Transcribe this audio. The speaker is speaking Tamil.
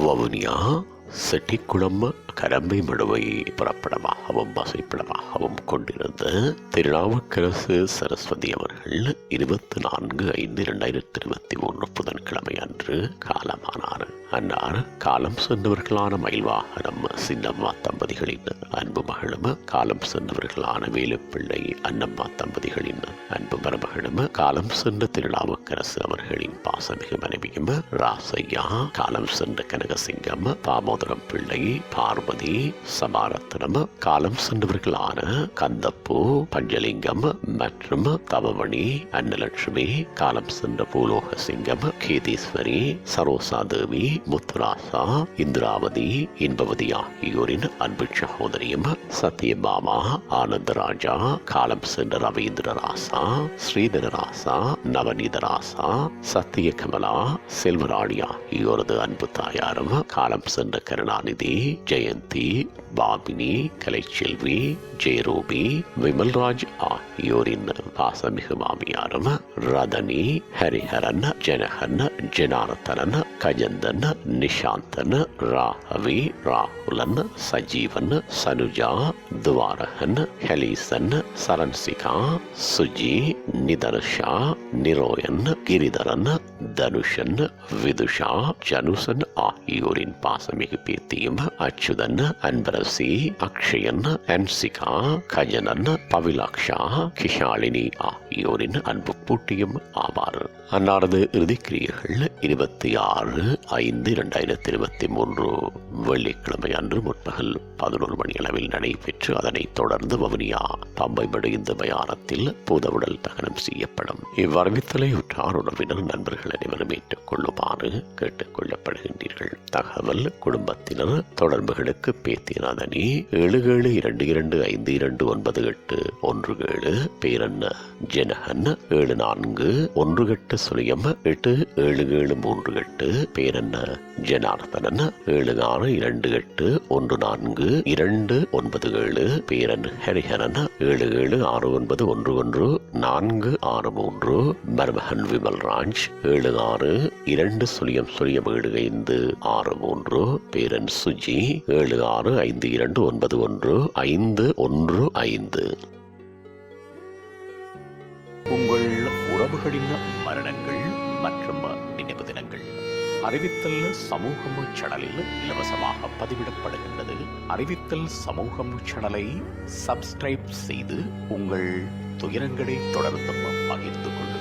வவுனியா செட்டிக்குளம் கரம்பை மடுவை புறப்படமாகவும் வசிப்பிடமாகவும் கொண்டிருந்த திருநாவுக்கரசு சரஸ்வதி அவர்கள் 24/5/2023 புதன்கிழமை அன்று காலமானார். அன்னார் காலம் சென்றவர்களான மயில்வாகனம் சின்னம்மா தம்பதிகளின் அன்பு மகளும், காலம் சென்றவர்களான வேலுப்பிள்ளை அன்னம்மா தம்பதிகளின் அன்பு மருமகளும், காலம் சென்ற திருநாவுக்கரசு அவர்களின் பாசமிகு மனைவியும் ராசையா, காலம் சென்ற கனகசிங்கம், தாமோதரம் பிள்ளை, பார்வதி, சமாரத்னம், காலம் சென்றவர்களான கந்தப்பூ, பஞ்சலிங்கம் மற்றும் தவமணி, அன்னலட்சுமி, காலம் சென்ற பூலோக சிங்கம், கேதீஸ்வரி, சரோசா தேவி, முத்துராசா, இந்திராவதி, இன்பவதி ஆகியோரின் அன்பு சகோதரியும், சத்யபாமா, ஆனந்தராஜா, காலம் சென்ற ரவீந்திரராசா, ஸ்ரீதரராசா, நவநீதராசா, சத்தியகமலா, செல்வராணி ஆகியோரது அன்பு தாயாரும், காலம் சென்ற கருணாநிதி, ஜெயந்தி, பாபினி, கலைச்செல்வி, ஜெயரூபி, விமல்ராஜ் ஆகியோரின் பாசமிகு மாமியாரும், ரதனி, ஹரிஹரன், ஜனகன், ஜனார்த்தனன், கஜந்தன், நிஷாந்தன், ராகவி, ராகுலன், சஜீவன், சனுஜா, துவாரகன், ஹெலீசன், சரன்சிகா, சுஜி, நிதர்ஷா, நிரோயன், கிரிதரன், தனுஷன், விதுஷா, ஜனுசன் ஆகியோரின் பாசமிகு பேத்தியும், அச்சுதன், அன்பரசி, அக்ஷயன், அன்சிகா, கஜனன், பவிலாக்ஷா, கிஷாலினி ஆகியோரின் அன்பு பூட்டியும் ஆவார். அன்னாரது இறுதிக்கிரியைகள் 26/5/2023 வெள்ளிக்கிழமை அன்று முற்பகல் 11 மணி அளவில் நடைபெற்று அதனைத் தொடர்ந்து வவுனியா பம்பைமடு இந்த மயானத்தில் பூதவுடல் தகனம் செய்யப்படும். இவ்வறிவித்தலை உற்றார் உறவினர் நண்பர்கள் அனைவரும் ஏற்றுக் கொள்ளுமாறு கேட்டுக் கொள்ளப்படுகின்றீர்கள். தகவல் குடும்பத்தினர் தொடர்புகளுக்கு பேத்தியநாதனி 7722529817 பேரன் ஜெனகன் 74188773 பேரன் ஜனார்த்தனன் 7628142997 பேரன் ஹரிஹரன் 776911 மருமகன் விமல்ராஜ் 7620075563 பேரன் சுஜி 7652911515. உங்கள் உறவுகளின் மரணங்கள் மற்றும் நினைவு தினங்கள் அறிவித்தல் சமூகம் சேனலில் இலவசமாக பதிவிடப்படுகின்றது. அறிவித்தல் சமூகம் சேனலை சப்ஸ்கிரைப் செய்து உங்கள் துயரங்களை தொடர்ந்தும் பகிர்ந்து கொள்ளுங்கள்.